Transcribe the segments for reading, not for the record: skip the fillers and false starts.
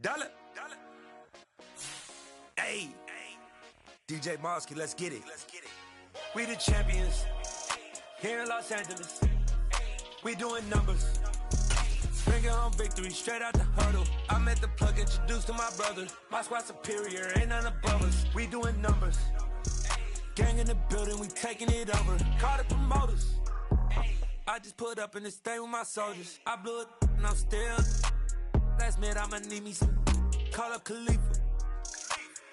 Dollar. Hey, DJ Mosky, let's get it. We the champions here in Los Angeles. We doing numbers. Bringing home victory straight out the huddle. I met the plug, introduced to my brother. My squad superior, ain't none above us. We doing numbers. Gang in the building, we taking it over. Call the promoters. I just put up in this thing with my soldiers. I blew it and I'm still. Last minute I'ma need me some. Call up Khalifa.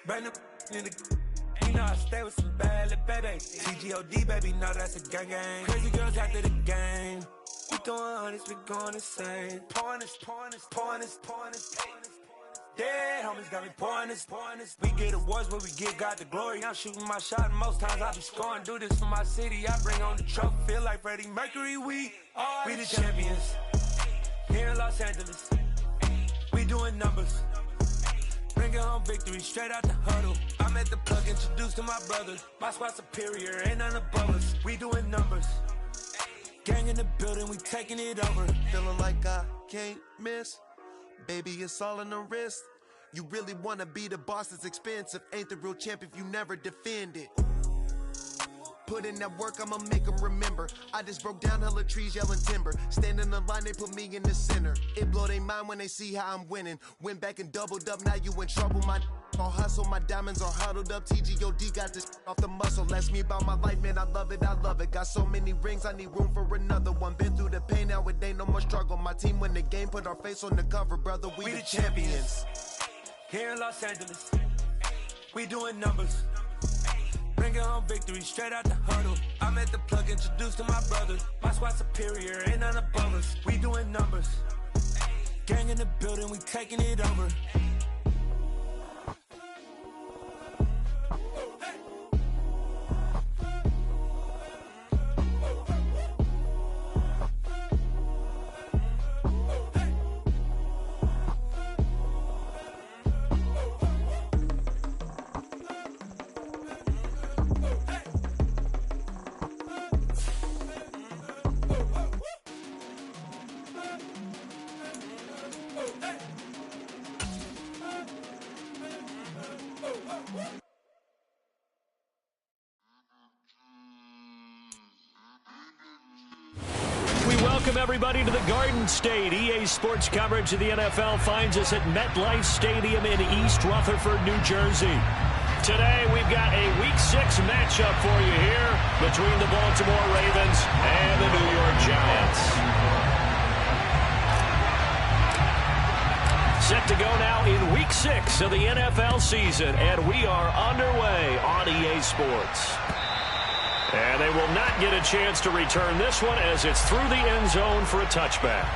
Bring them in the. You know I stay with some bad little baby. TGOD baby, no that's a gang gang. Crazy girls after the game. We doing hundreds, we going insane. Pouring this. Dead homies got me pouring this. We get awards where we get God the glory. I'm shooting my shot and most times I be scoring. Do this for my city, I bring on the trophy. Feel like Freddie Mercury, we the champions here in Los Angeles. We doing numbers. Bringing home victory straight out the huddle. I met the plug, introduced to my brother. My squad superior, ain't none above us. We doing numbers. Gang in the building, we taking it over. Feeling like I can't miss. Baby, it's all in the wrist. You really wanna be the boss, it's expensive. Ain't the real champ if you never defend it. Put in that work, I'ma make them remember. I just broke down hella trees, yelling timber. Stand in the line, they put me in the center. It blow their mind when they see how I'm winning. Went back and doubled up, now you in trouble. My all hustle, my diamonds are huddled up. TGOD got this off the muscle. Ask me about my life, man, I love it. Got so many rings, I need room for another one. Been through the pain, now it ain't no more struggle. My team win the game, put our face on the cover, brother. We the champions. Here in Los Angeles, we doing numbers. Bringing home victory straight out the huddle. I met the plug, introduced to my brother. My squad superior, ain't none above us. We doing numbers. Gang in the building, we taking it over. Welcome, everybody, to the Garden State. EA Sports coverage of the NFL finds us at MetLife Stadium in East Rutherford, New Jersey. Today, we've got a Week 6 matchup for you here between the Baltimore Ravens and the New York Giants. Set to go now in Week 6 of the NFL season, and we are underway on EA Sports. And they will not get a chance to return this one as it's through the end zone for a touchback.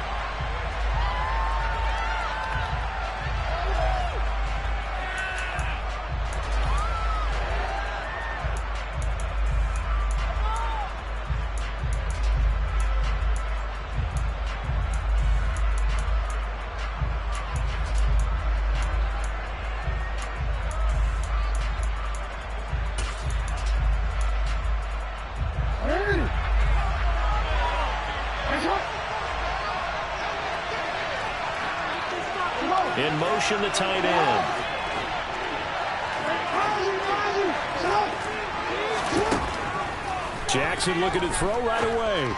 In motion, the tight end. Jackson looking to throw right away.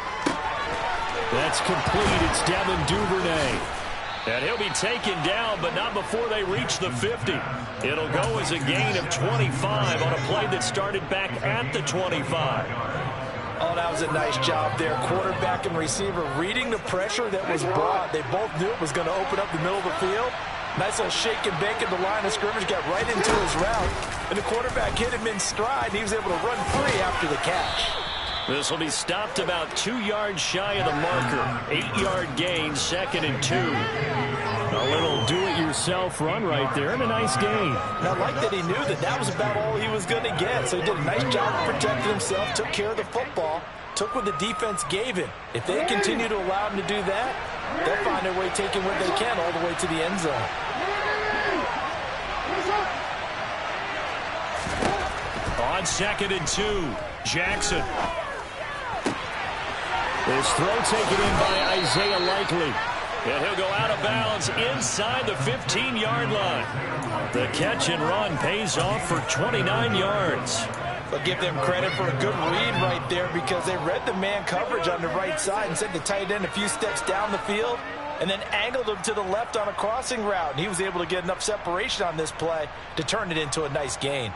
That's complete. It's Devin Duvernay. And he'll be taken down, but not before they reach the 50. It'll go as a gain of 25 on a play that started back at the 25. Oh, that was a nice job there. Quarterback and receiver reading the pressure that was brought. They both knew it was going to open up the middle of the field. Nice little shake and bake at the line of scrimmage, got right into his route. And the quarterback hit him in stride, and he was able to run free after the catch. This will be stopped about 2 yards shy of the marker. 8-yard gain, 2nd and 2. A little do-it-yourself run right there, and a nice gain. And I like that he knew that that was about all he was going to get. So he did a nice job of protecting himself, took care of the football, took what the defense gave him. If they continue to allow him to do that, they'll find their way taking what they can all the way to the end zone. On 2nd and 2, Jackson. This throw taken in by Isaiah Likely. And he'll go out of bounds inside the 15-yard line. The catch and run pays off for 29 yards. But give them credit for a good read right there because they read the man coverage on the right side and sent the tight end a few steps down the field and then angled him to the left on a crossing route. And he was able to get enough separation on this play to turn it into a nice gain.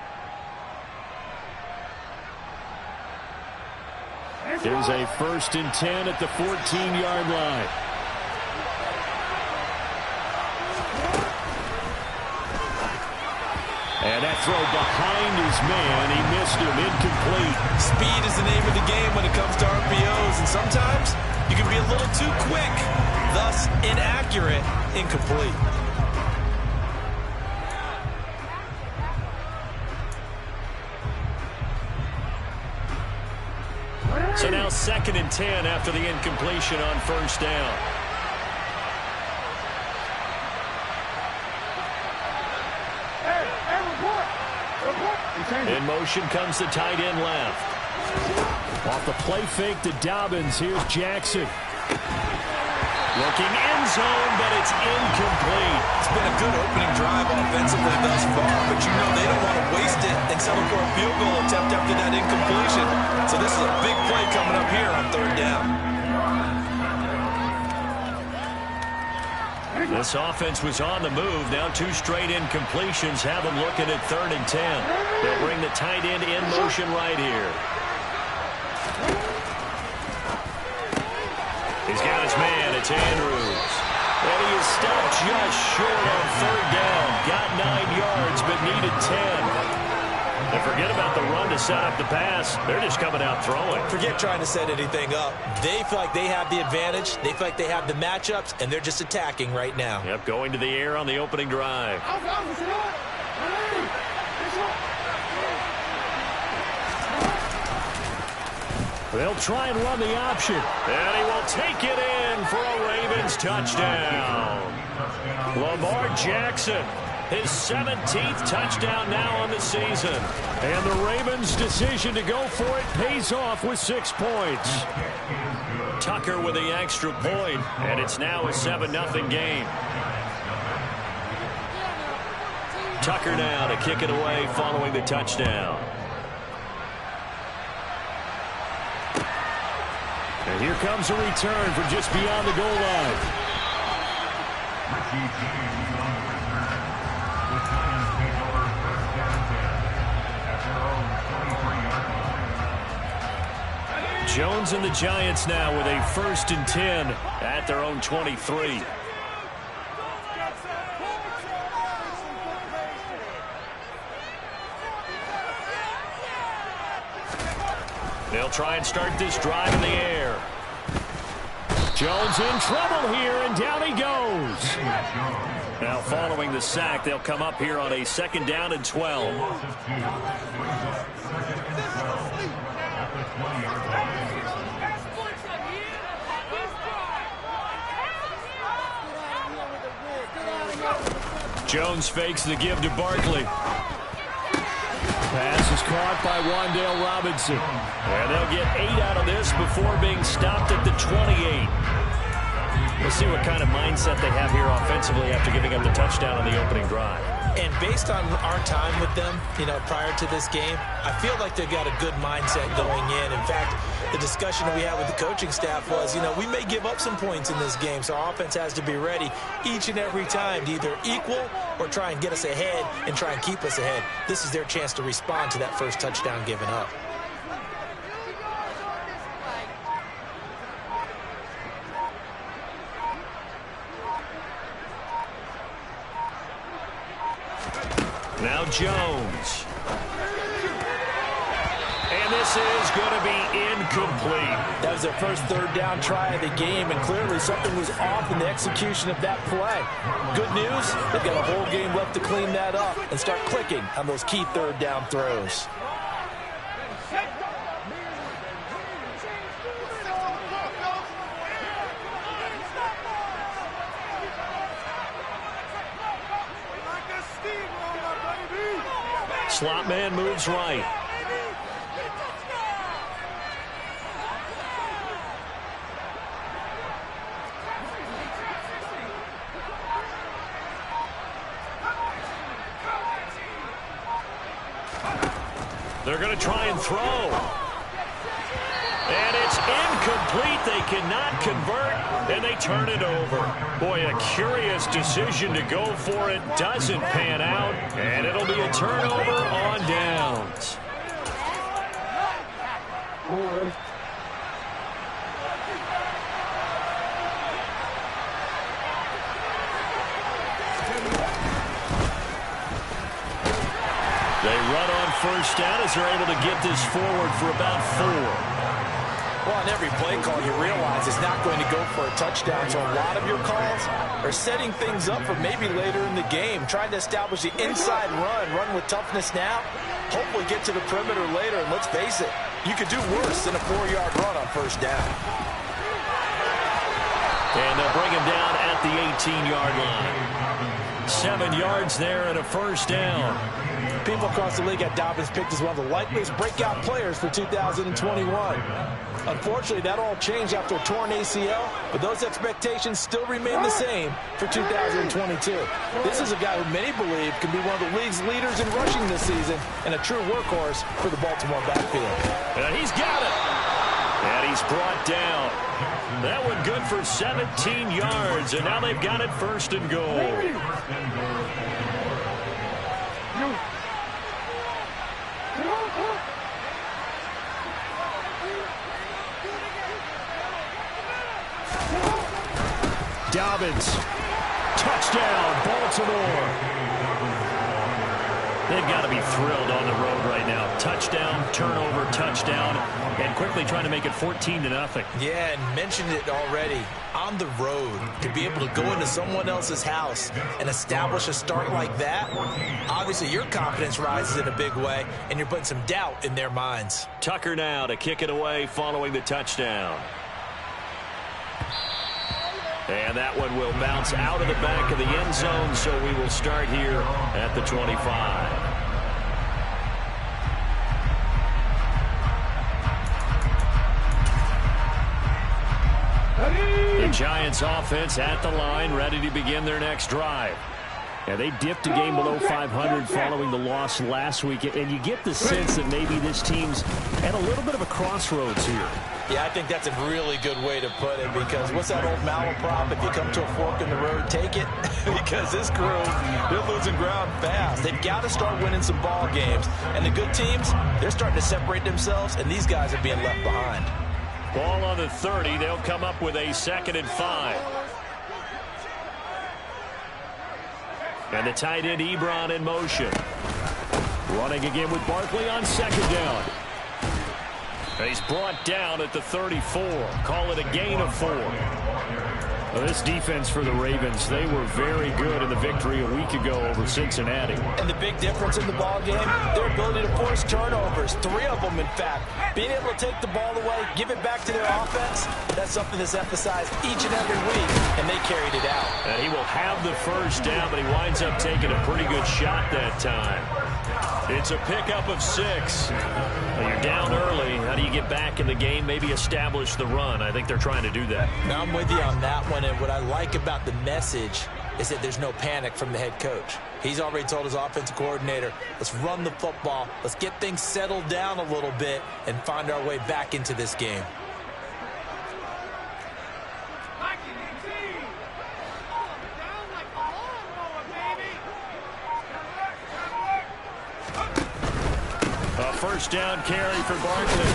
Here's a 1st and 10 at the 14-yard line. And that throw behind his man, he missed him, incomplete. Speed is the name of the game when it comes to RPOs, and sometimes you can be a little too quick, thus inaccurate, incomplete. So now 2nd and 10 after the incompletion on 1st down. In motion comes the tight end left. Off the play fake to Dobbins. Here's Jackson. Looking end zone, but it's incomplete. It's been a good opening drive offensively thus far, but you know they don't want to waste it and settle for a field goal attempt after that incompletion. So this is a big play coming up here on 3rd down. This offense was on the move. Now 2 straight incompletions have them looking at 3rd and 10. They'll bring the tight end in motion right here. He's got his man. It's Andrews. And he is stopped just short on 3rd down. Got 9 yards, but needed 10. And forget about the run to set up the pass. They're just coming out throwing. Forget trying to set anything up. They feel like they have the advantage. They feel like they have the matchups, and they're just attacking right now. Yep, going to the air on the opening drive. They'll try and run the option. And he will take it in for a Ravens touchdown. Lamar Jackson, his 17th touchdown now on the season. And the Ravens' decision to go for it pays off with 6 points. Tucker with the extra point, and it's now a 7-0 game. Tucker now to kick it away following the touchdown. And here comes a return from just beyond the goal line. Jones and the Giants now with a 1st and 10 at their own 23. They'll try and start this drive in the air. Jones in trouble here, and down he goes. Now following the sack, they'll come up here on a 2nd down and 12. Jones fakes the give to Barkley. Pass is caught by Wan'Dale Robinson. And they'll get 8 out of this before being stopped at the 28. We'll see what kind of mindset they have here offensively after giving up the touchdown on the opening drive. And based on our time with them, prior to this game, I feel like they've got a good mindset going in. In fact, the discussion that we had with the coaching staff was, we may give up some points in this game, so our offense has to be ready each and every time to either equal or try and get us ahead and try and keep us ahead. This is their chance to respond to that first touchdown given up. Now Jones. And this is going to be incomplete. That was their first 3rd down try of the game, and clearly something was off in the execution of that play. Good news, they've got a whole game left to clean that up and start clicking on those key 3rd down throws. Slot man moves right. They're going to try and throw. And it's incomplete. They cannot convert, and they turn it over. Boy, a curious decision to go for it. Doesn't pan out, and it'll be a turnover on downs. They run on first down as they're able to get this forward for about 4. Well, on every play call, you realize it's not going to go for a touchdown, so a lot of your calls are setting things up for maybe later in the game, trying to establish the inside run with toughness now, hopefully get to the perimeter later, and let's face it, you could do worse than a 4-yard run on first down. And they'll bring him down at the 18-yard line. 7 yards there and a first down. People across the league had Dobbins picked as one of the likeliest breakout players for 2021. Unfortunately, that all changed after a torn ACL, but those expectations still remain the same for 2022. This is a guy who many believe can be one of the league's leaders in rushing this season and a true workhorse for the Baltimore backfield. And he's got it. And he's brought down. That one good for 17 yards, and now they've got it first and goal. Dobbins, touchdown, Baltimore. They've got to be thrilled on the road right now. Touchdown, turnover, touchdown, and quickly trying to make it 14-0. Yeah, and mentioned it already. On the road, to be able to go into someone else's house and establish a start like that, obviously your confidence rises in a big way, and you're putting some doubt in their minds. Tucker now to kick it away following the touchdown. And that one will bounce out of the back of the end zone, so we will start here at the 25. The Giants offense at the line, ready to begin their next drive. And they dipped a game below 500 following the loss last week, and you get the sense that maybe this team's at a little bit of a crossroads here. Yeah, I think that's a really good way to put it, because what's that old malaprop? If you come to a fork in the road, take it. Because this crew, they're losing ground fast. They've got to start winning some ball games. And the good teams, they're starting to separate themselves, and these guys are being left behind. Ball on the 30. They'll come up with a 2nd and 5. And the tight end, Ebron, in motion. Running again with Barkley on 2nd down. And he's brought down at the 34. Call it a gain of 4. Well, this defense for the Ravens, they were very good in the victory a week ago over Cincinnati. And the big difference in the ball game, their ability to force turnovers. 3 of them, in fact. Being able to take the ball away, give it back to their offense, that's something that's emphasized each and every week, and they carried it out. And he will have the first down, but he winds up taking a pretty good shot that time. It's a pickup of 6. Well, you're down early. How do you get back in the game? Maybe establish the run. I think they're trying to do that. Now, I'm with you on that one, and what I like about the message is that there's no panic from the head coach. He's already told his offensive coordinator, let's run the football, let's get things settled down a little bit and find our way back into this game. A first down carry for Barkley.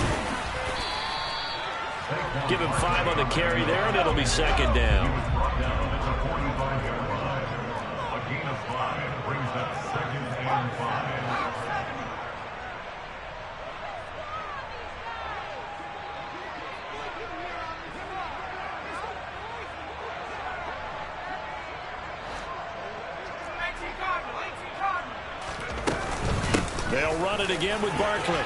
Give him 5 on the carry there, and it'll be 2nd down. A gain of 5 brings that 2nd and 5. They'll run it again with Barkley.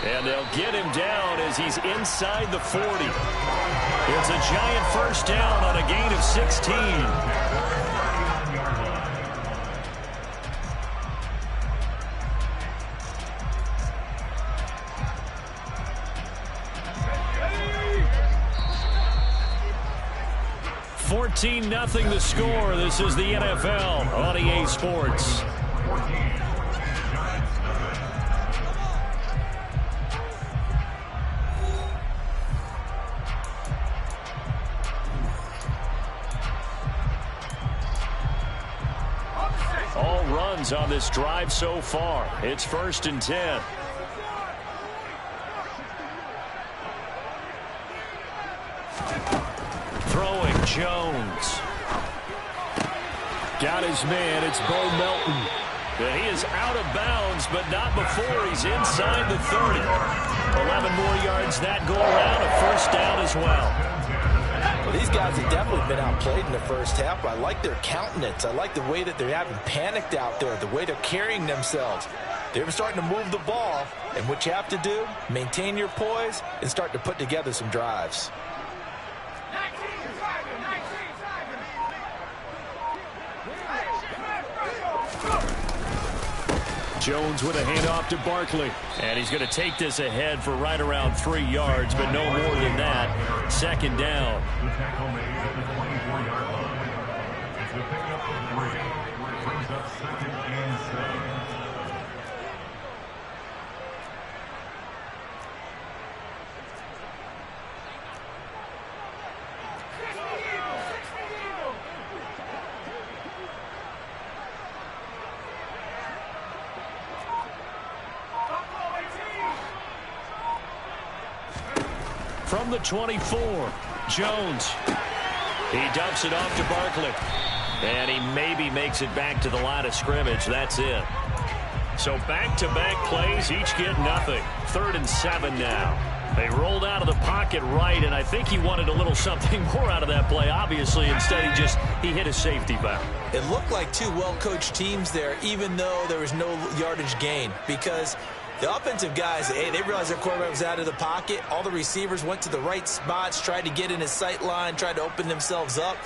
And they'll get him down as he's inside the 40. It's a giant first down on a gain of 16. $14-0 the score. This is the NFL on EA Sports. downs on this drive so far. It's 1st and 10. Throwing Jones. Got his man. It's Bo Melton. He is out of bounds, but not before he's inside the 30. 11 more yards that go around. A 1st down as well. Well, these guys have definitely been outplayed in the first half, but I like their countenance. I like the way that they haven't panicked out there, the way they're carrying themselves. They're starting to move the ball, and what you have to do, maintain your poise and start to put together some drives. Jones with a handoff to Barkley. And he's going to take this ahead for right around 3 yards, but no more than that. 2nd down. The tackle made at the 24-yard line. It's the pickup of 3. Brings up 2nd and 7. From the 24, Jones. He dumps it off to Barkley. And he maybe makes it back to the line of scrimmage. That's it. So back-to-back plays, each get nothing. 3rd and 7 now. They rolled out of the pocket right, and I think he wanted a little something more out of that play, obviously. Instead, he hit a safety valve. It looked like two well-coached teams there, even though there was no yardage gain, because the offensive guys, hey, they realized their quarterback was out of the pocket. All the receivers went to the right spots, tried to get in his sight line, tried to open themselves up.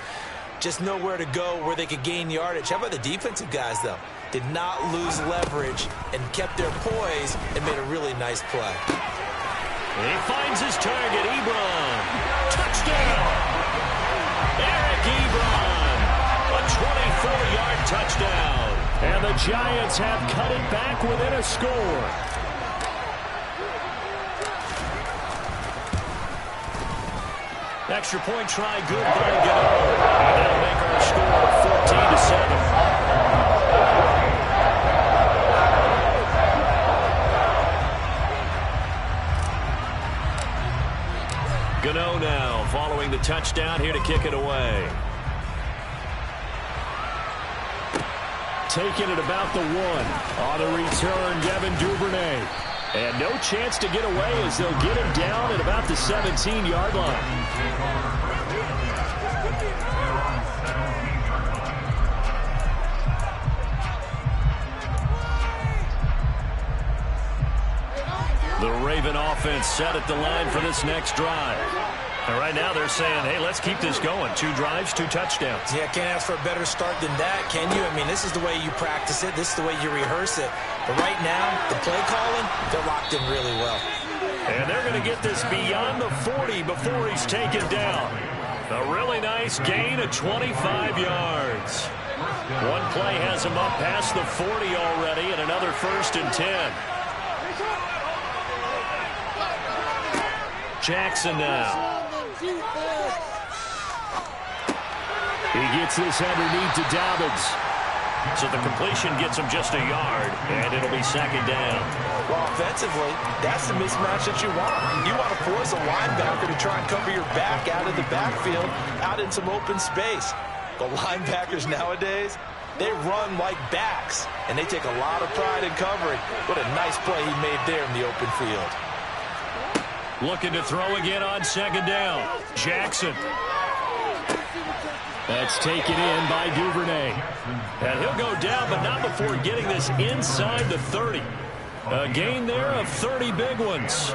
Just nowhere to go where they could gain yardage. How about the defensive guys, though? Did not lose leverage and kept their poise and made a really nice play. He finds his target, Ebron. Touchdown! Eric Ebron. A 24-yard touchdown. And the Giants have cut it back within a score. Extra point try good by Gano. And that'll make our score 14-7. Gano now following the touchdown here to kick it away. Taking it about the 1. On the return, Devin Duvernay. And no chance to get away as they'll get him down at about the 17-yard line. The Raven offense set at the line for this next drive. And right now they're saying, hey, let's keep this going. 2 drives, 2 touchdowns. Yeah, can't ask for a better start than that, can you? I mean, this is the way you practice it. This is the way you rehearse it. But right now, the play calling, they're locked in really well. And they're going to get this beyond the 40 before he's taken down. A really nice gain of 25 yards. One play has him up past the 40 already, and another 1st and 10. Jackson now. He gets this underneath to Dobbins. So the completion gets him just a yard, and it'll be 2nd down. Well, offensively, that's the mismatch that you want. You want to force a linebacker to try and cover your back out of the backfield, out in some open space. The linebackers nowadays, they run like backs, and they take a lot of pride in covering. What a nice play he made there in the open field. Looking to throw again on 2nd down. Jackson. That's taken in by Duvernay. And he'll go down, but not before getting this inside the 30. A gain there of 30 big ones.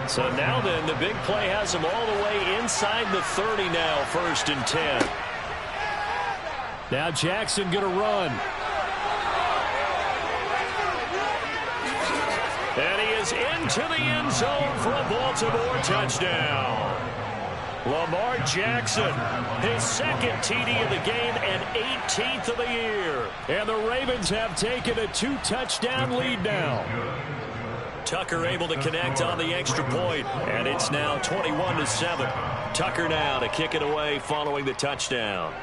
So now then, the big play has him all the way inside the 30 now, 1st and 10. Now Jackson going to run. And he is into the end zone for a Baltimore touchdown. Lamar Jackson, his 2nd TD of the game and 18th of the year. And the Ravens have taken a 2-touchdown lead now. Tucker able to connect on the extra point, and it's now 21-7. Tucker now to kick it away following the touchdown.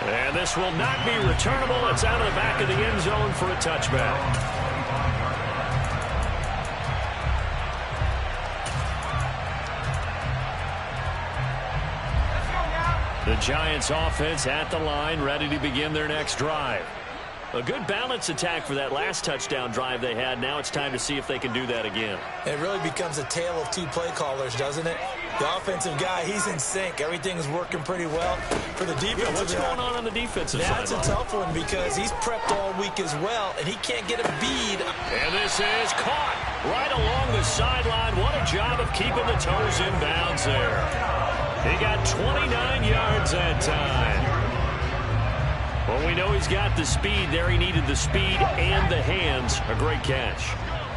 And this will not be returnable. It's out of the back of the end zone for a touchback. The Giants offense at the line, ready to begin their next drive. A good balance attack for that last touchdown drive they had. Now it's time to see if they can do that again. It really becomes a tale of two play callers, doesn't it? The offensive guy, he's in sync. Everything's working pretty well. For the defensive what's going on the defensive side? That's a tough one because he's prepped all week as well, and he can't get a bead. And this is caught right along the sideline. What a job of keeping the toes in bounds there. He got 29 yards that time. Well, we know he's got the speed there. He needed the speed and the hands. A great catch.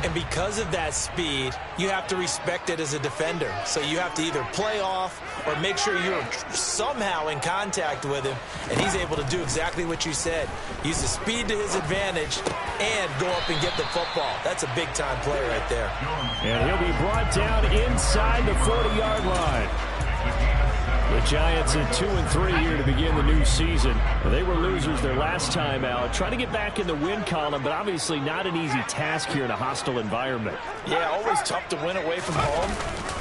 And because of that speed, you have to respect it as a defender. So you have to either play off or make sure you're somehow in contact with him. And he's able to do exactly what you said. Use the speed to his advantage and go up and get the football. That's a big-time play right there. And he'll be brought down inside the 40-yard line. The Giants at 2-3 here to begin the new season. They were losers their last time out. Trying to get back in the win column, but obviously not an easy task here in a hostile environment. Yeah, always tough to win away from home.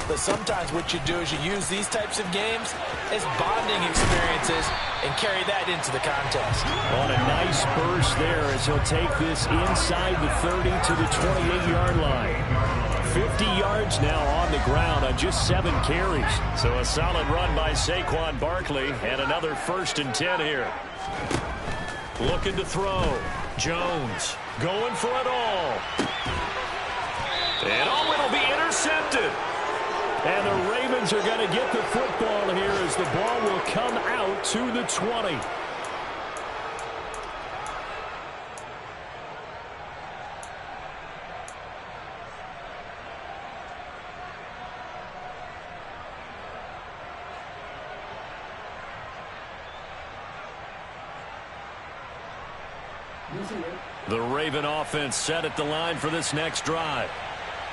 But sometimes what you do is you use these types of games as bonding experiences and carry that into the contest. On a nice burst there as he'll take this inside the 30 to the 28-yard line. 50 yards now on the ground on just 7 carries. So a solid run by Saquon Barkley and another 1st and 10 here. Looking to throw. Jones going for it all. And it'll be intercepted. And the Ravens are going to get the football here as the ball will come out to the 20. The Raven offense set at the line for this next drive.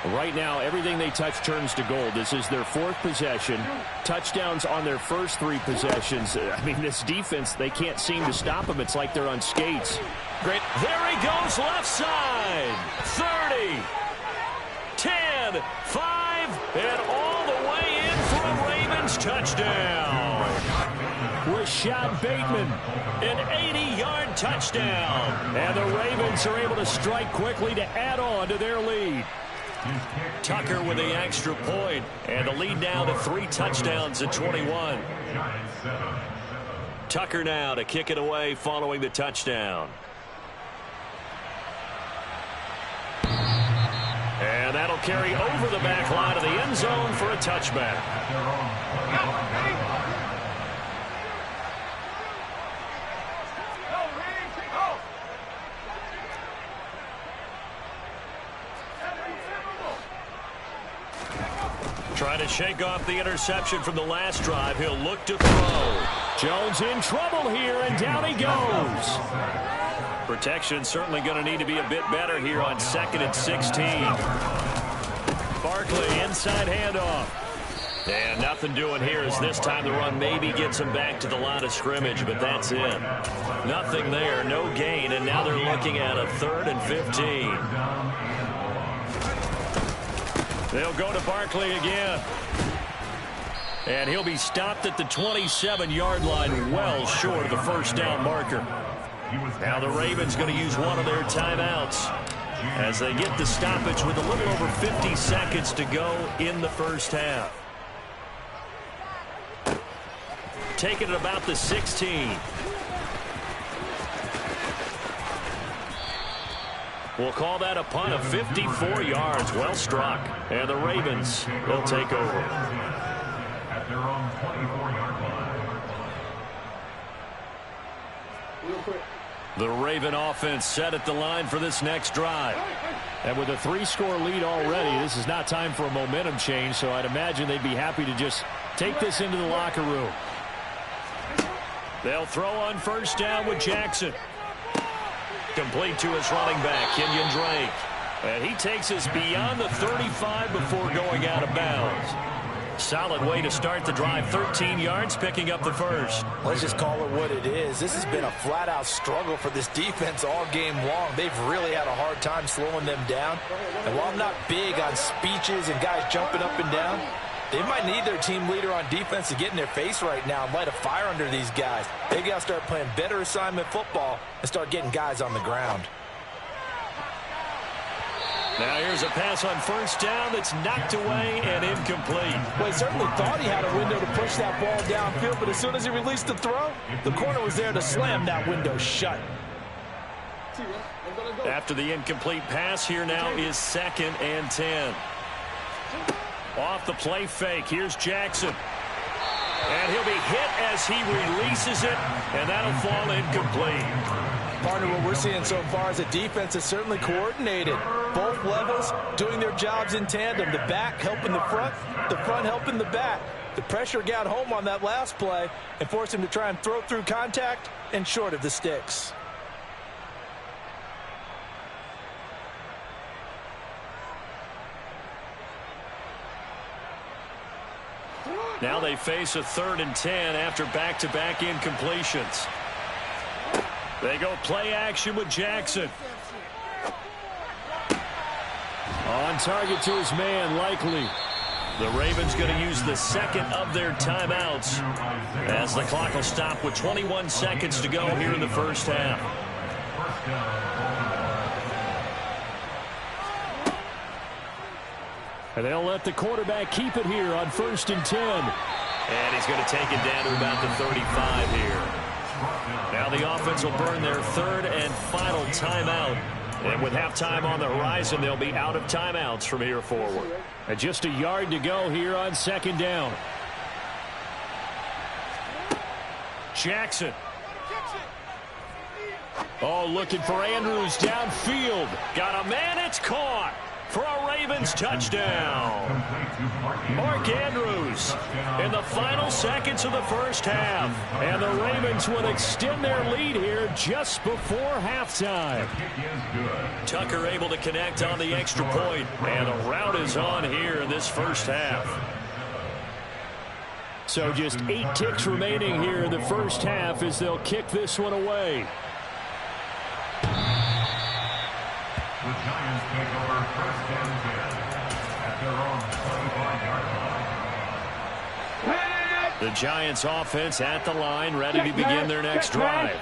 Right now, everything they touch turns to gold. This is their 4th possession. Touchdowns on their first 3 possessions. I mean, this defense, they can't seem to stop them. It's like they're on skates. Great. There he goes, left side. 30, 10, 5, and all the way in for a Ravens touchdown. Rashad Bateman, an 80-yard touchdown. And the Ravens are able to strike quickly to add on to their lead. Tucker with the extra point, and the lead now to 3 touchdowns at 21. Tucker now to kick it away following the touchdown. And that'll carry over the back line of the end zone for a touchback. Trying to shake off the interception from the last drive. He'll look to throw. Jones in trouble here, and down he goes. Protection certainly going to need to be a bit better here on 2nd and 16. Barkley, inside handoff. And nothing doing here as this time the run maybe gets him back to the line of scrimmage, but that's it. Nothing there, no gain, and now they're looking at a 3rd and 15. They'll go to Barkley again. And he'll be stopped at the 27-yard line, well short of the first down marker. Now the Ravens going to use one of their timeouts as they get the stoppage with a little over 50 seconds to go in the first half. Taking it about the 16. We'll call that a punt of 54 yards. Well struck. And the Ravens will take over. At their own 24-yard line. The Raven offense set at the line for this next drive. And with a 3-score lead already, this is not time for a momentum change, so I'd imagine they'd be happy to just take this into the locker room. They'll throw on 1st down with Jackson. Complete to his running back, Kenyon Drake. And he takes us beyond the 35 before going out of bounds. Solid way to start the drive. 13 yards, picking up the first. Let's just call it what it is. This has been a flat-out struggle for this defense all game long. They've really had a hard time slowing them down. And while I'm not big on speeches and guys jumping up and down, they might need their team leader on defense to get in their face right now and light a fire under these guys. They got to start playing better assignment football and start getting guys on the ground. Now here's a pass on first down that's knocked away and incomplete. Well, he certainly thought he had a window to push that ball downfield, but as soon as he released the throw, the corner was there to slam that window shut. After the incomplete pass, here now is 2nd and 10. Off the play fake, here's Jackson. And he'll be hit as he releases it, and that'll fall incomplete. Partner, what we're seeing so far is the defense is certainly coordinated. Both levels doing their jobs in tandem. The back helping the front helping the back. The pressure got home on that last play and forced him to try and throw through contact and short of the sticks. Now they face a 3rd and 10 after back-to-back incompletions. They go play action with Jackson. On target to his man, Likely. The Ravens going to use the 2nd of their timeouts as the clock will stop with 21 seconds to go here in the first half. And they'll let the quarterback keep it here on 1st and 10. And he's going to take it down to about the 35 here. Now the offense will burn their 3rd and final timeout. And with halftime on the horizon, they'll be out of timeouts from here forward. And just a yard to go here on 2nd down. Jackson. Oh, looking for Andrews downfield. Got a man, it's caught for a Ravens touchdown. Mark Andrews in the final seconds of the first half. And the Ravens would extend their lead here just before halftime. Tucker able to connect on the extra point. And the route is on here in this first half. So just 8 ticks remaining here in the first half as they'll kick this one away. The Giants take over 1st and 10 at their own 25-yard line. The Giants offense at the line, ready to begin their next drive.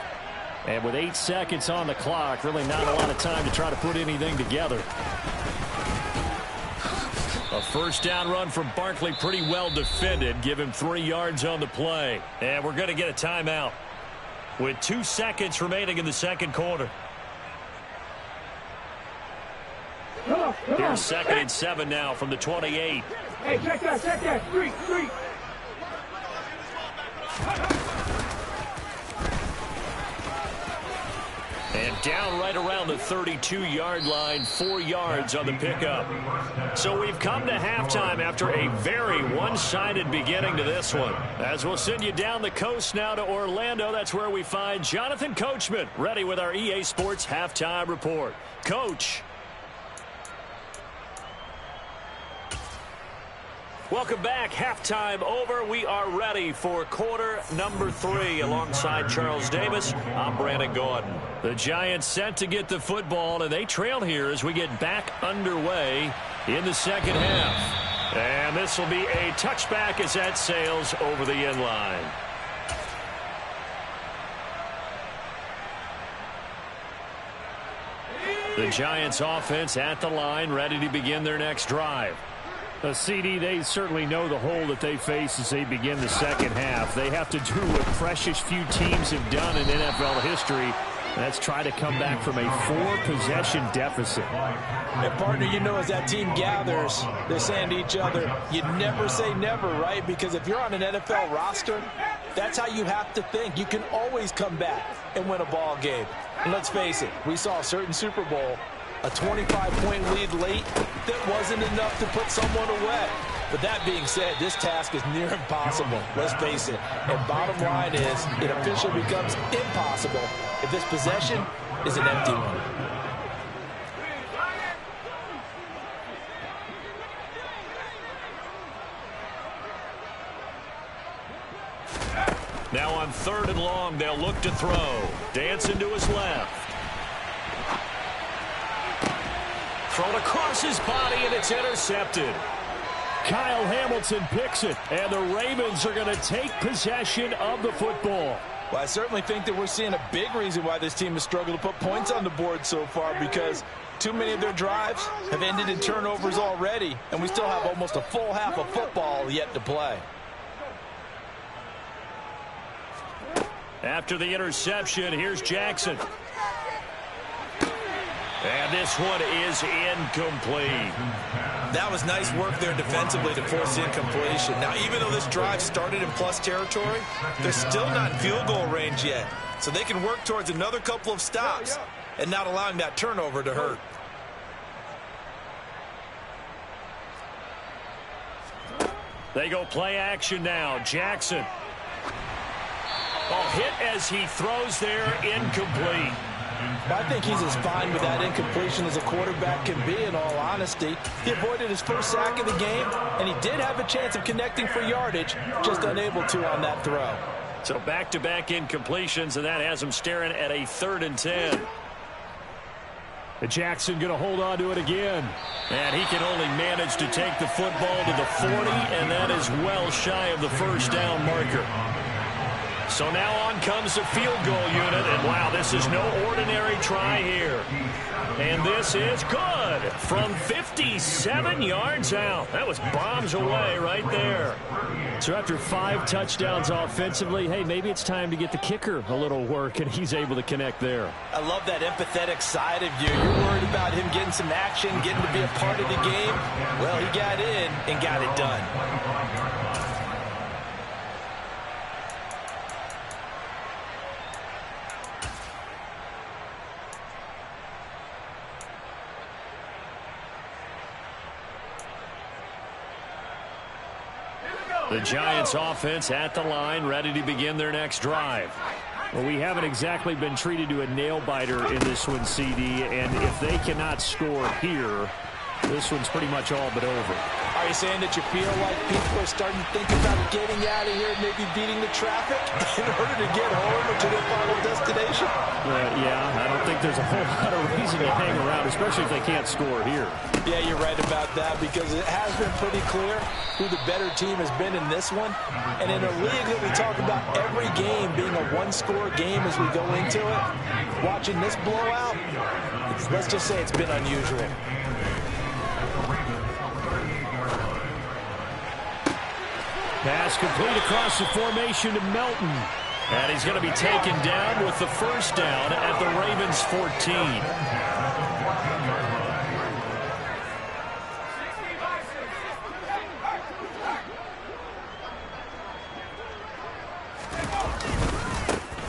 And with 8 seconds on the clock, really not a lot of time to try to put anything together. A first down run from Barkley, pretty well defended. Give him 3 yards on the play. And we're going to get a timeout with 2 seconds remaining in the second quarter. Here's 2nd and 7 now from the 28. Hey, check that. Street. And down right around the 32-yard line, 4 yards on the pickup. So we've come to halftime after a very one-sided beginning to this one. As we'll send you down the coast now to Orlando, that's where we find Jonathan Coachman, ready with our EA Sports Halftime Report. Coach. Welcome back. Halftime over. We are ready for quarter number 3 alongside Charles Davis. I'm Brandon Gordon. The Giants set to get the football, and they trail here as we get back underway in the second half. And this will be a touchback as that sails over the end line. The Giants offense at the line, ready to begin their next drive. CD, they certainly know the hole that they face as they begin the second half. They have to do what precious few teams have done in NFL history. That's try to come back from a 4-possession deficit. And partner, you know, as that team gathers, they're saying to each other, you never say never, right? Because if you're on an NFL roster, that's how you have to think. You can always come back and win a ball game. And let's face it, we saw a certain Super Bowl, a 25-point lead late that wasn't enough to put someone away. But that being said, this task is near impossible. Let's face it. And bottom line is, it officially becomes impossible if this possession is an empty one. Now on 3rd and long, they'll look to throw. Dancing to his left. Thrown across his body, and it's intercepted. Kyle Hamilton picks it, and the Ravens are going to take possession of the football. Well, I certainly think that we're seeing a big reason why this team has struggled to put points on the board so far, because too many of their drives have ended in turnovers already, and we still have almost a full half of football yet to play. After the interception, here's Jackson. And this one is incomplete. That was nice work there defensively to force the incompletion. Now, even though this drive started in plus territory, they're still not in field goal range yet. So they can work towards another couple of stops and not allowing that turnover to hurt. They go play action now. Jackson. Oh, hit as he throws there, incomplete. I think he's as fine with that incompletion as a quarterback can be, in all honesty. He avoided his first sack of the game, and he did have a chance of connecting for yardage, just unable to on that throw. So back-to-back incompletions, and that has him staring at a 3rd and 10. Jackson going to hold on to it again. And he can only manage to take the football to the 40, and that is well shy of the first down marker. So now on comes the field goal unit, and wow, this is no ordinary try here. And this is good from 57 yards out. That was bombs away right there. So after 5 touchdowns offensively, hey, maybe it's time to get the kicker a little work, and he's able to connect there. I love that empathetic side of you. You're worried about him getting some action, getting to be a part of the game. Well, he got in and got it done. The Giants offense at the line, ready to begin their next drive. Well, we haven't exactly been treated to a nail-biter in this one, CD, and if they cannot score here, this one's pretty much all but over. Are you saying that you feel like people are starting to think about getting out of here, maybe beating the traffic in order to get home or to their final destination? Yeah, I don't think there's a whole lot of reason to hang around, especially if they can't score here. Yeah, you're right about that, because it has been pretty clear who the better team has been in this one. And in a league that we talk about every game being a one-score game as we go into it, watching this blowout, let's just say it's been unusual. Pass complete across the formation to Melton. And he's going to be taken down with the first down at the Ravens 14.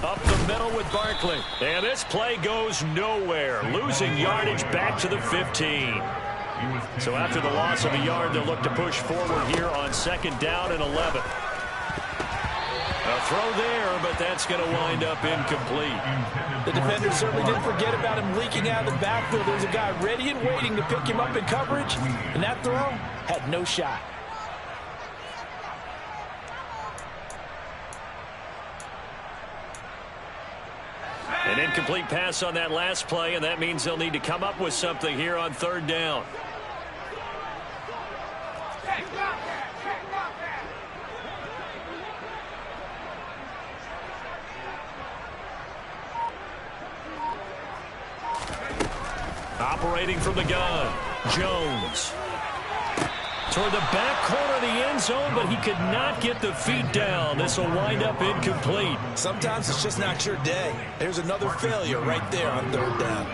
Up the middle with Barkley. And this play goes nowhere. Losing yardage back to the 15. So after the loss of a yard, they'll look to push forward here on 2nd down and 11. A throw there, but that's going to wind up incomplete. The defender certainly didn't forget about him leaking out of the backfield. There's a guy ready and waiting to pick him up in coverage, and that throw had no shot. An incomplete pass on that last play, and that means they'll need to come up with something here on 3rd down. Operating from the gun, Jones. Toward the back corner of the end zone, but he could not get the feet down. This will wind up incomplete. Sometimes it's just not your day. There's another failure right there on 3rd down.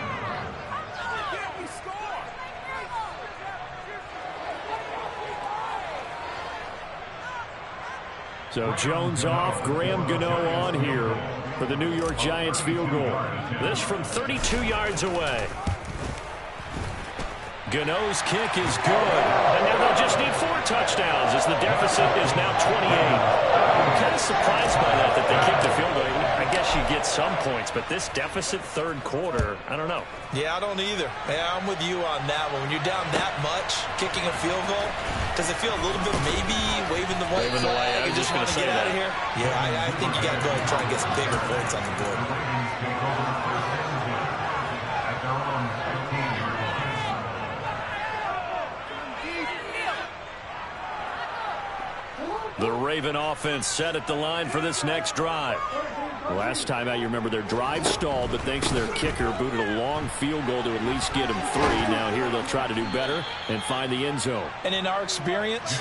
So Jones off, Graham Gano on here for the New York Giants field goal. This from 32 yards away. Gano's kick is good. And now they'll just need 14. touchdowns as the deficit is now 28. I'm kind of surprised by that they kicked the field goal. I guess you get some points, but this deficit third quarter, I don't know. Yeah, I don't either. Yeah, I'm with you on that one. When you're down that much, kicking a field goal, does it feel a little bit maybe waving the white flag and just want to get out of here? Yeah, I think you got to go ahead and try and get some bigger points on the board. The Raven offense set at the line for this next drive. Last time out, you remember their drive stalled, but thanks to their kicker, booted a long field goal to at least get them 3. Now here they'll try to do better and find the end zone. And in our experience,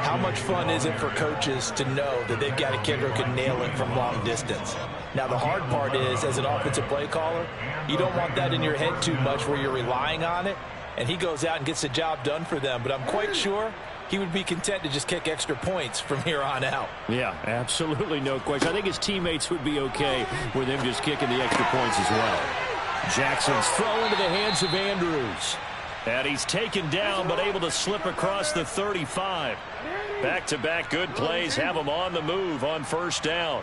how much fun is it for coaches to know that they've got a kicker who can nail it from long distance? Now, the hard part is, as an offensive play caller, you don't want that in your head too much where you're relying on it, and he goes out and gets the job done for them. But I'm quite sure he would be content to just kick extra points from here on out. Yeah, absolutely no question. I think his teammates would be okay with him just kicking the extra points as well. Jackson's throw into the hands of Andrews. And he's taken down but able to slip across the 35. Back-to-back good plays have him on the move on first down.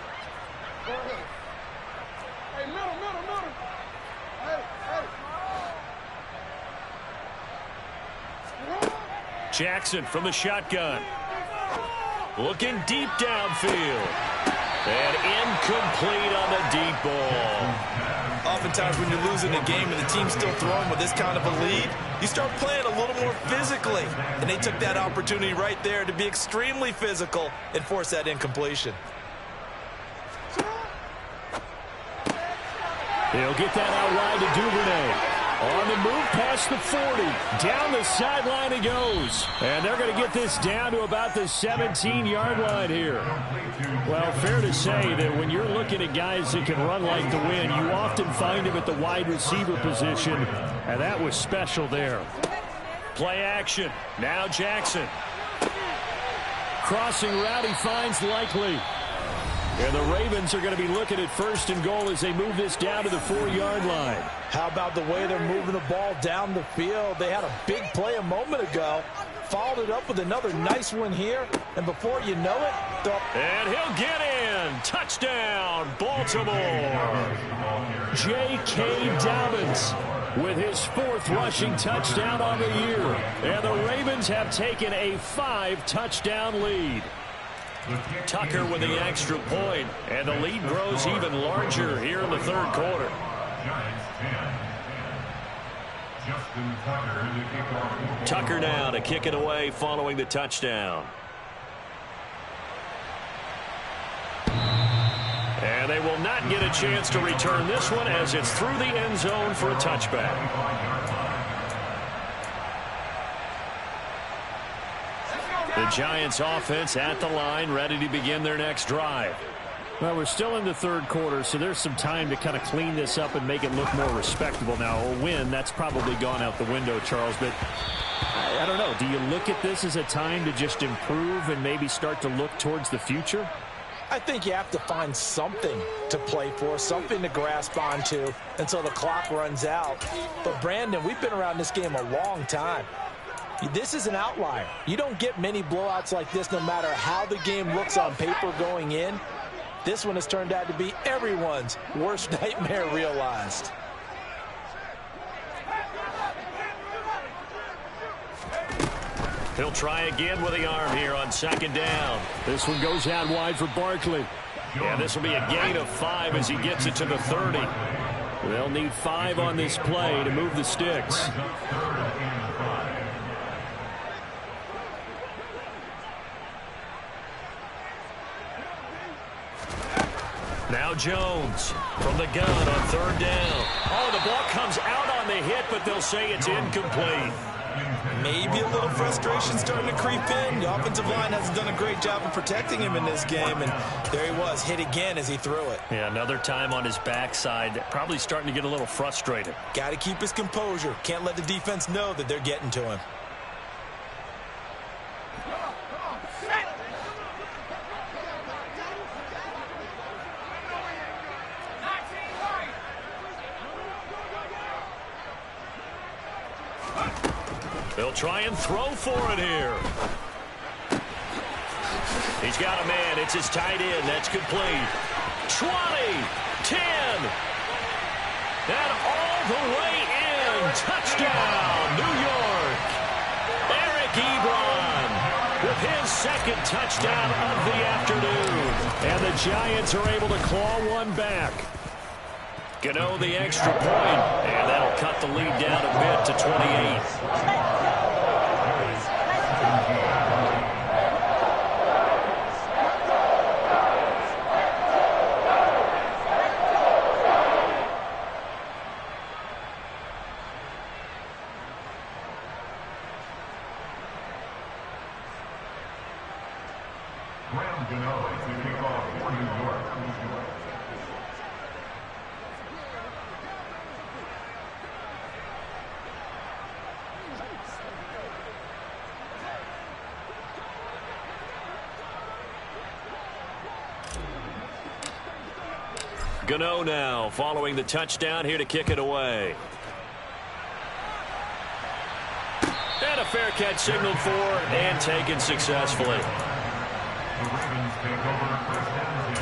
Jackson from the shotgun. Looking deep downfield. And incomplete on the deep ball. Oftentimes when you're losing a game and the team's still throwing with this kind of a lead, you start playing a little more physically. And they took that opportunity right there to be extremely physical and force that incompletion. He'll get that out wide to Duvernay. On the move past the 40. Down the sideline he goes. And they're going to get this down to about the 17-yard line here. Well, fair to say that when you're looking at guys that can run like the wind, you often find him at the wide receiver position. And that was special there. Play action. Now Jackson. Crossing route he finds Likely. And the Ravens are going to be looking at first and goal as they move this down to the 4-yard line. How about the way they're moving the ball down the field? They had a big play a moment ago. Followed it up with another nice one here. And before you know it, and he'll get in. Touchdown, Baltimore. J.K. Dobbins with his 4th rushing touchdown on the year. And the Ravens have taken a 5-touchdown lead. Tucker with the extra point, and the lead grows even larger here in the third quarter. Tucker now to kick it away following the touchdown. And they will not get a chance to return this one as it's through the end zone for a touchback. The Giants offense at the line, ready to begin their next drive. Well, we're still in the third quarter, so there's some time to kind of clean this up and make it look more respectable. Now, a win, that's probably gone out the window, Charles, but I don't know. Do you look at this as a time to just improve and maybe start to look towards the future? I think you have to find something to play for, something to grasp onto until the clock runs out. But, Brandon, we've been around this game a long time. This is an outlier. You don't get many blowouts like this no matter how the game looks on paper going in. This one has turned out to be everyone's worst nightmare realized. He'll try again with the arm here on second down. This one goes out wide for Barkley. Yeah, this will be a gain of 5 as he gets it to the 30. They'll need 5 on this play to move the sticks. Now Jones from the gun on third down. Oh, the ball comes out on the hit, but they'll say it's incomplete. Maybe a little frustration starting to creep in. The offensive line hasn't done a great job of protecting him in this game, and there he was, hit again as he threw it. Yeah, another time on his backside, probably starting to get a little frustrated. Got to keep his composure. Can't let the defense know that they're getting to him. They'll try and throw for it here. He's got a man. It's his tight end. That's complete. 20, 10, and all the way in. Touchdown, New York. Eric Ebron with his second touchdown of the afternoon. And the Giants are able to claw one back. Gano the extra point, and that'll cut the lead down a bit to 28. Gano now following the touchdown here to kick it away. And a fair catch signaled for and taken successfully. The Ravens take over first down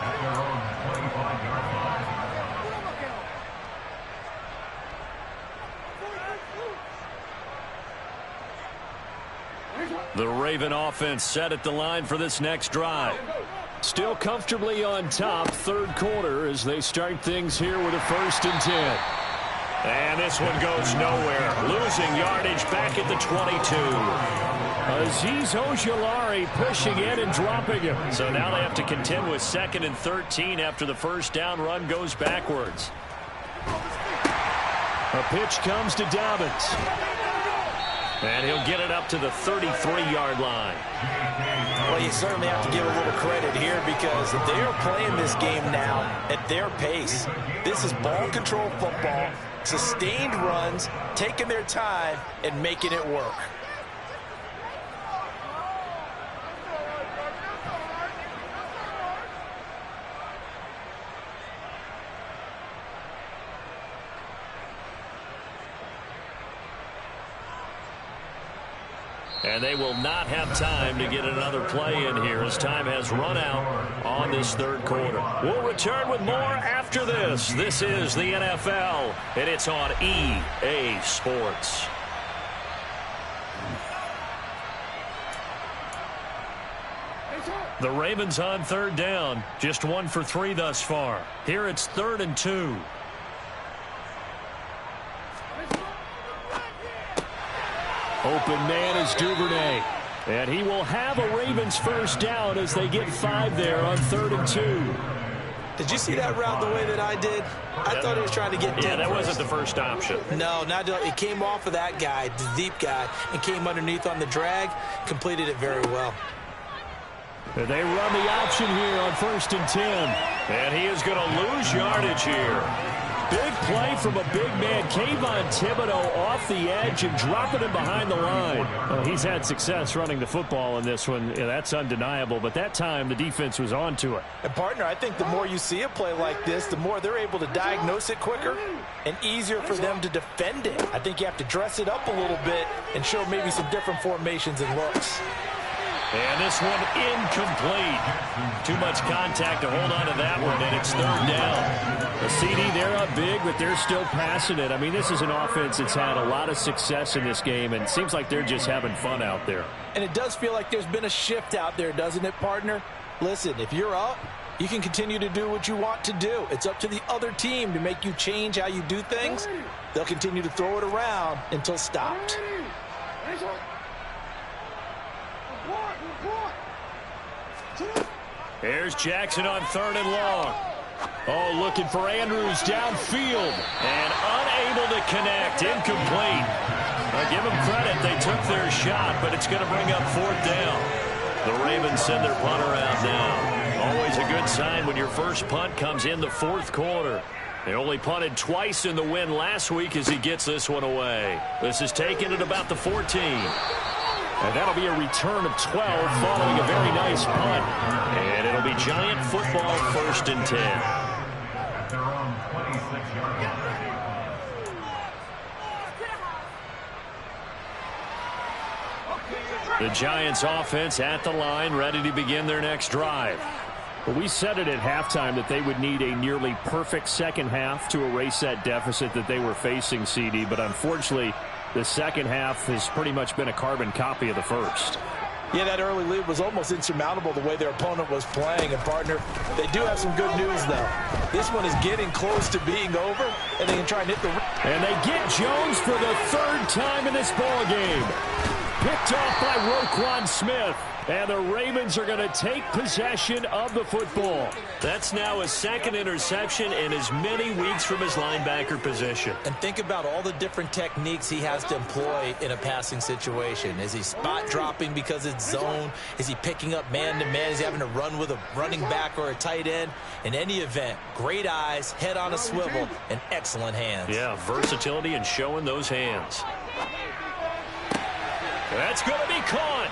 at their own 25-yard line. The Raven offense set at the line for this next drive. Still comfortably on top, third quarter, as they start things here with a 1st and 10. And this one goes nowhere. Losing yardage back at the 22. Azeez Ojulari pushing in and dropping him. So now they have to contend with 2nd and 13 after the first down run goes backwards. A pitch comes to Dobbins. And he'll get it up to the 33-yard line. Well, you certainly have to give a little credit here because they are playing this game now at their pace. This is ball control football, sustained runs, taking their time, and making it work. And they will not have time to get another play in here as time has run out on this third quarter. We'll return with more after this. This is the NFL, and it's on EA Sports. The Ravens on third down, just 1 for 3 thus far. Here it's 3rd and 2. Open man is Duvernay. And he will have a Ravens first down as they get 5 there on 3rd and 2. Did you see that route the way that I did? I thought he was trying to get deep. Yeah, that wasn't the first option. No, it came off of that guy, the deep guy, and came underneath on the drag, completed it very well. They run the option here on 1st and 10. And he is going to lose yardage here. Big play from a big man. Kayvon Thibodeau off the edge and dropping him behind the line. Well, he's had success running the football in this one. Yeah, that's undeniable. But that time, the defense was on to it. And, partner, I think the more you see a play like this, the more they're able to diagnose it quicker and easier for them to defend it. I think you have to dress it up a little bit and show maybe some different formations and looks. And this one incomplete. Too much contact to hold on to that one, and it's 3rd down. The CD, they're up big, but they're still passing it. I mean, this is an offense that's had a lot of success in this game, and it seems like they're just having fun out there. And it does feel like there's been a shift out there, doesn't it, partner? Listen, if you're up, you can continue to do what you want to do. It's up to the other team to make you change how you do things. They'll continue to throw it around until stopped. Here's Jackson on 3rd and long. Oh, looking for Andrews downfield. And unable to connect. Incomplete. Give them credit. They took their shot, but it's going to bring up 4th down. The Ravens send their punter out now. Always a good sign when your first punt comes in the 4th quarter. They only punted twice in the win last week as he gets this one away. This is taken at about the 14. And that'll be a return of 12 following a very nice punt. And it'll be Giant football 1st and 10. At their own 26-yard line. The Giants offense at the line, ready to begin their next drive. Well, we said it at halftime that they would need a nearly perfect second half to erase that deficit that they were facing, CD. But unfortunately, the second half has pretty much been a carbon copy of the first. Yeah, that early lead was almost insurmountable the way their opponent was playing. And, partner, they do have some good news, though. This one is getting close to being over, and they can try and hit the... And they get Jones for the third time in this ball game. Picked off by Roquan Smith. And the Ravens are going to take possession of the football. That's now his second interception in as many weeks from his linebacker position. And think about all the different techniques he has to employ in a passing situation. Is he spot dropping because it's zone? Is he picking up man-to-man? Is he having to run with a running back or a tight end? In any event, great eyes, head on a swivel, and excellent hands. Yeah, versatility and showing those hands. That's going to be caught.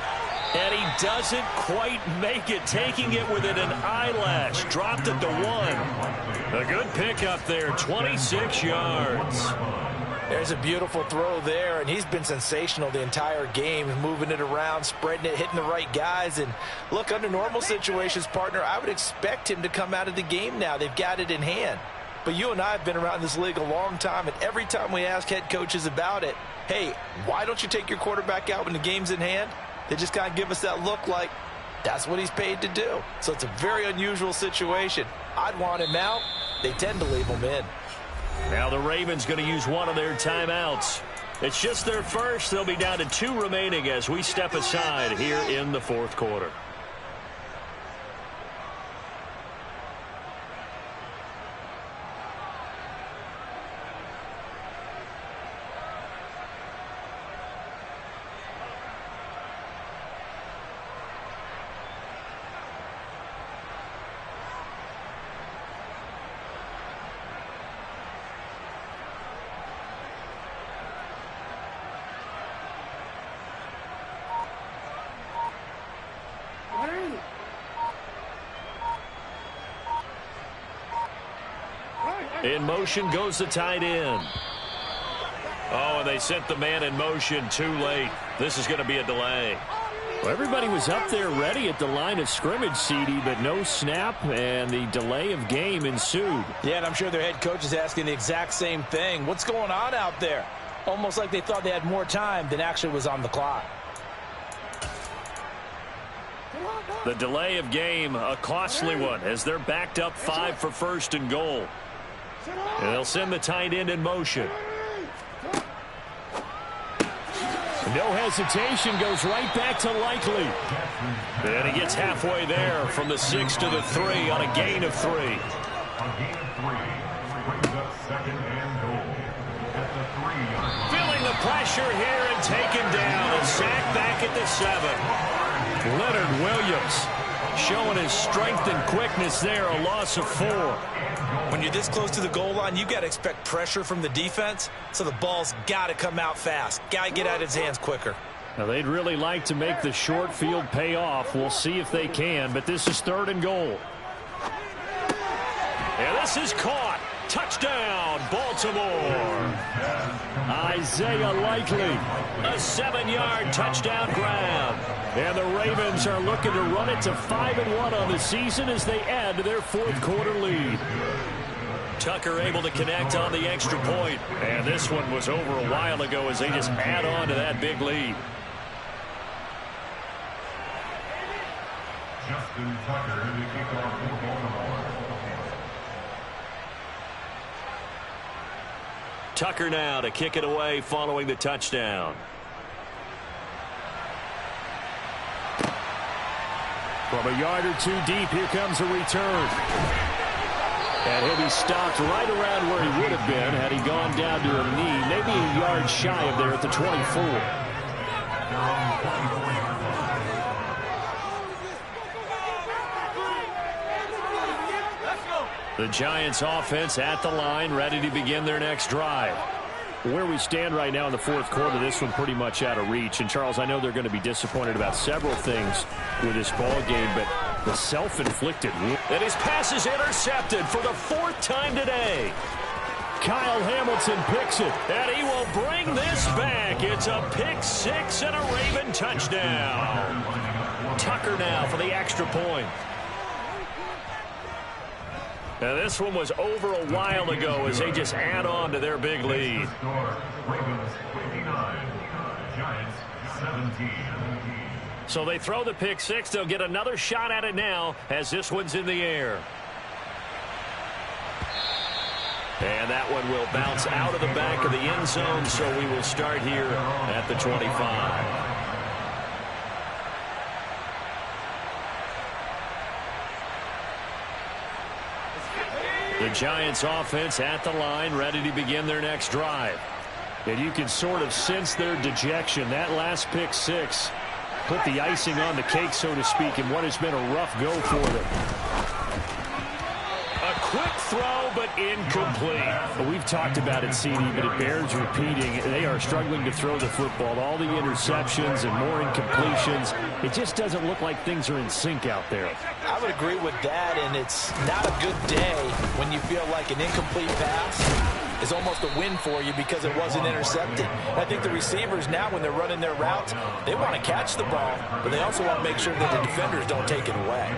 And he doesn't quite make it, taking it within an eyelash. Dropped it to 1. A good pickup there, 26 yards. There's a beautiful throw there, and he's been sensational the entire game, moving it around, spreading it, hitting the right guys. And look, under normal situations, partner, I would expect him to come out of the game now. They've got it in hand. But you and I have been around this league a long time, and every time we ask head coaches about it, hey, why don't you take your quarterback out when the game's in hand? They just kind of give us that look like that's what he's paid to do. So it's a very unusual situation. I'd want him out. They tend to leave him in. Now the Ravens going to use one of their timeouts. It's just their first. They'll be down to 2 remaining as we step aside here in the fourth quarter. In motion goes the tight end. Oh, and they sent the man in motion too late. This is going to be a delay. Well, everybody was up there ready at the line of scrimmage, CD, but no snap, and the delay of game ensued. Yeah, and I'm sure their head coach is asking the exact same thing. What's going on out there? Almost like they thought they had more time than actually was on the clock. The delay of game, a costly one, as they're backed up 5 for first and goal. And they'll send the tight end in motion. No hesitation, goes right back to Likely. And he gets halfway there from the 6 to the 3 on a gain of 3. A gain of 3 brings up second and goal at the 3-yard line. Feeling the pressure here and taken down. A sack back at the 7. Leonard Williams showing his strength and quickness there, a loss of 4. When you're this close to the goal line, you got to expect pressure from the defense, so the ball's got to come out fast. Got to get out of his hands quicker. Now, they'd really like to make the short field pay off. We'll see if they can, but this is 3rd and goal. And this is caught. Touchdown, Baltimore. Isaiah Likely. A 7-yard touchdown grab. And the Ravens are looking to run it to 5-1 on the season as they add to their 4th quarter lead. Tucker able to connect on the extra point. And this one was over a while ago as they just add on to that big lead. Justin Tucker to kick off for Baltimore. Tucker now to kick it away following the touchdown. From a yard or 2 deep, here comes a return. And he'll be stopped right around where he would have been had he gone down to a knee, maybe a yard shy of there at the 24. The Giants offense at the line, ready to begin their next drive. Where we stand right now in the 4th quarter, this one pretty much out of reach. And, Charles, I know they're going to be disappointed about several things with this ball game, but the self-inflicted. And his pass is intercepted for the 4th time today. Kyle Hamilton picks it, and he will bring this back. It's a pick six and a Raven touchdown. Tucker now for the extra point. Now this one was over a while ago as they just add on to their big lead. Ravens 59, Giants 17. So they throw the pick six. They'll get another shot at it now as this one's in the air. And that one will bounce out of the back of the end zone, so we will start here at the 25. The Giants offense at the line, ready to begin their next drive. And you can sort of sense their dejection. That last pick six put the icing on the cake, so to speak, in what has been a rough go for them. A quick throw, but incomplete. Well, we've talked about it, CD, but it bears repeating. They are struggling to throw the football. All the interceptions and more incompletions. It just doesn't look like things are in sync out there. I would agree with that, and it's not a good day when you feel like an incomplete pass is almost a win for you because it wasn't intercepted. I think the receivers now, when they're running their routes, they want to catch the ball, but they also want to make sure that the defenders don't take it away.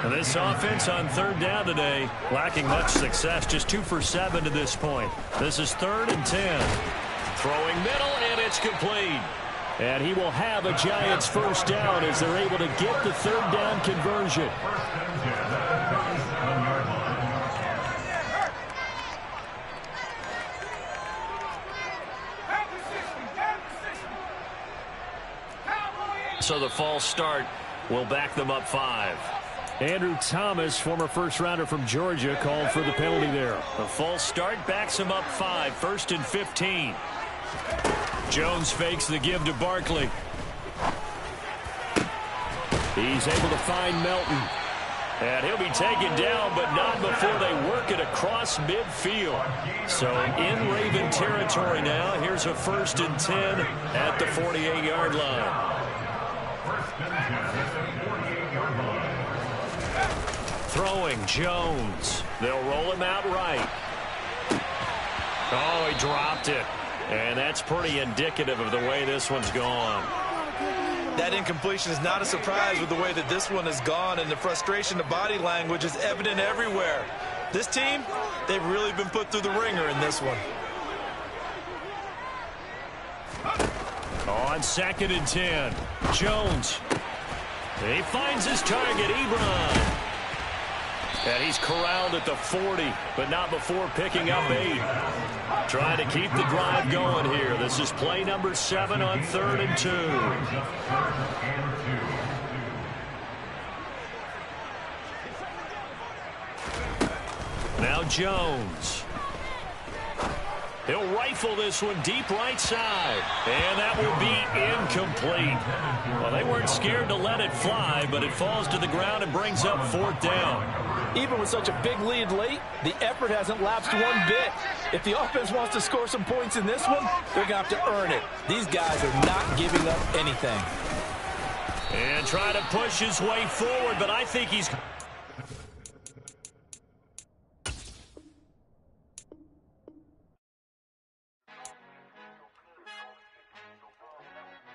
And this offense on third down today, lacking much success, just 2 for 7 to this point. This is 3rd and 10. Throwing middle, and it's complete. And he will have a Giants first down as they're able to get the third down conversion. So the false start will back them up 5. Andrew Thomas, former first-rounder from Georgia, called for the penalty there. The false start backs him up 5, 1st and 15. Jones fakes the give to Barkley. He's able to find Melton. And he'll be taken down, but not before they work it across midfield. So in Raven territory now. Here's a 1st and 10 at the 48-yard line. Throwing Jones. They'll roll him out right. Oh, he dropped it. And that's pretty indicative of the way this one's gone. That incompletion is not a surprise with the way that this one has gone, and the frustration, the body language is evident everywhere. This team, they've really been put through the ringer in this one. On 2nd and 10, Jones. He finds his target, Ebron. And he's corralled at the 40, but not before picking up 8. Trying to keep the drive going here. This is play number 7 on 3rd and 2. Now Jones. He'll rifle this one deep right side. And that will be incomplete. Well, they weren't scared to let it fly, but it falls to the ground and brings up 4th down. Even with such a big lead late, the effort hasn't lapsed one bit. If the offense wants to score some points in this one, they're going to have to earn it. These guys are not giving up anything. And try to push his way forward, but I think he's